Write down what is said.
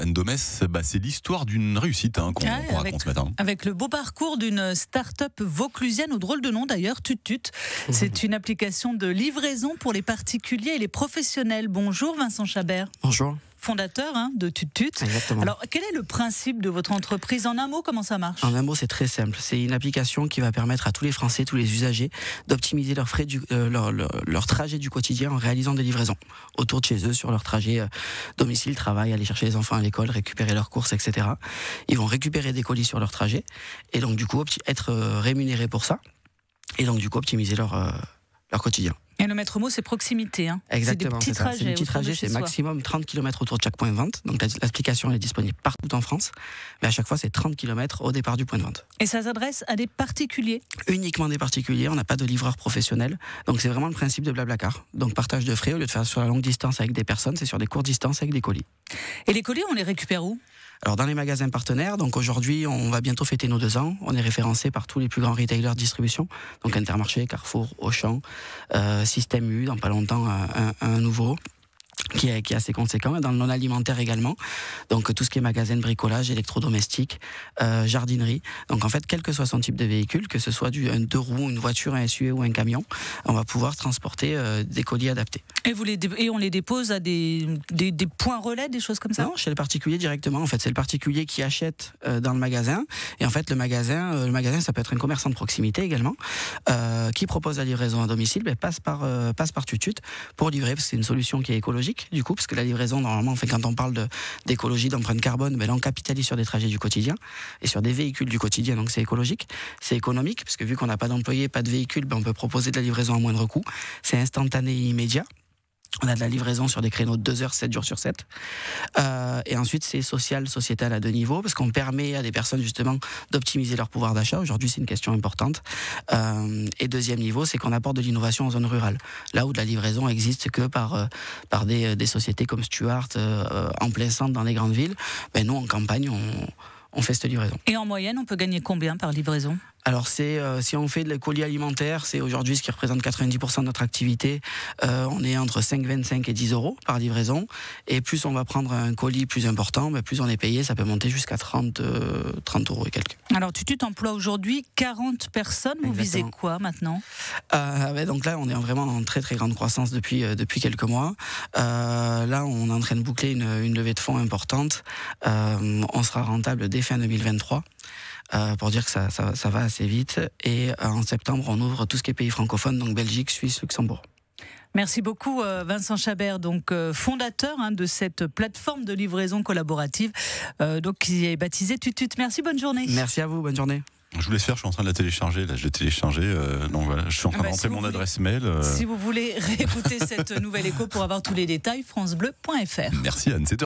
Anne Domès, c'est l'histoire d'une réussite qu'on raconte ce matin. Avec le beau parcours d'une start-up vauclusienne, au drôle de nom d'ailleurs, TutTut. C'est une application de livraison pour les particuliers et les professionnels. Bonjour Vincent Chabert. Bonjour. Fondateur de TutTut. Exactement. Alors, quel est le principe de votre entreprise? En un mot, comment ça marche? En un mot, c'est très simple. C'est une application qui va permettre à tous les Français, tous les usagers, d'optimiser leurs frais leur trajet du quotidien en réalisant des livraisons autour de chez eux, sur leur trajet domicile, travail, aller chercher les enfants à l'école, récupérer leurs courses, etc. Ils vont récupérer des colis sur leur trajet et donc du coup être rémunérés pour ça et donc du coup optimiser leur quotidien. Et le maître mot, c'est proximité. Exactement, c'est des petits trajets. C'est des petits trajets, c'est maximum 30 km autour de chaque point de vente. Donc l'application est disponible partout en France, mais à chaque fois c'est 30 km au départ du point de vente. Et ça s'adresse à des particuliers? Uniquement des particuliers, on n'a pas de livreur professionnel. Donc c'est vraiment le principe de Blablacar. Donc partage de frais, au lieu de faire sur la longue distance avec des personnes, c'est sur des courtes distances avec des colis. Et les colis, on les récupère où? Alors dans les magasins partenaires, donc aujourd'hui on va bientôt fêter nos 2 ans, on est référencé par tous les plus grands retailers de distribution, donc Intermarché, Carrefour, Auchan, Système U, dans pas longtemps un nouveau qui est assez conséquent, dans le non-alimentaire également, donc tout ce qui est magasin de bricolage, électrodomestique, jardinerie, donc en fait quel que soit son type de véhicule, que ce soit un 2 roues, une voiture, un SUV ou un camion, on va pouvoir transporter des colis adaptés. Et on les dépose à des points relais, des choses comme ça? Non, chez le particulier directement. En fait, c'est le particulier qui achète dans le magasin. Et en fait, le magasin, ça peut être un commerçant de proximité également, qui propose la livraison à domicile, passe par TutTut pour livrer, parce que c'est une solution qui est écologique, du coup, parce que la livraison, normalement, quand on parle d'écologie, d'empreinte carbone, là, on capitalise sur des trajets du quotidien et sur des véhicules du quotidien, donc c'est écologique, c'est économique, parce que vu qu'on n'a pas d'employés, pas de véhicules, on peut proposer de la livraison à moindre coût. C'est instantané et immédiat. On a de la livraison sur des créneaux de 2 heures, 7 jours sur 7. Et ensuite, c'est sociétal à 2 niveaux, parce qu'on permet à des personnes, justement, d'optimiser leur pouvoir d'achat. Aujourd'hui, c'est une question importante. Et deuxième niveau, c'est qu'on apporte de l'innovation en zone rurale. Là où de la livraison existe que par des sociétés comme Stuart, en plein centre, dans les grandes villes, nous, en campagne, on fait cette livraison. Et en moyenne, on peut gagner combien par livraison? Alors si on fait de colis alimentaires, c'est aujourd'hui ce qui représente 90% de notre activité, on est entre 5,25 et 10 euros par livraison, et plus on va prendre un colis plus important, plus on est payé, ça peut monter jusqu'à 30 euros et quelques. Alors TutTut emploie aujourd'hui 40 personnes, vous visez quoi maintenant? Donc là on est vraiment en très très grande croissance depuis quelques mois. Là on est en train de boucler une levée de fonds importante, on sera rentable dès fin 2023. Pour dire que ça va assez vite. Et en septembre, on ouvre tout ce qui est pays francophone, donc Belgique, Suisse, Luxembourg. Merci beaucoup Vincent Chabert, donc fondateur de cette plateforme de livraison collaborative, qui est baptisée TutTut. Merci, bonne journée. Merci à vous, bonne journée. Je vous laisse faire, je suis en train de la télécharger. Là, je l'ai téléchargée. Donc voilà, je suis en train de rentrer mon adresse mail. Si vous voulez réécouter cette nouvelle écho pour avoir tous les détails, francebleu.fr. Merci Anne, c'est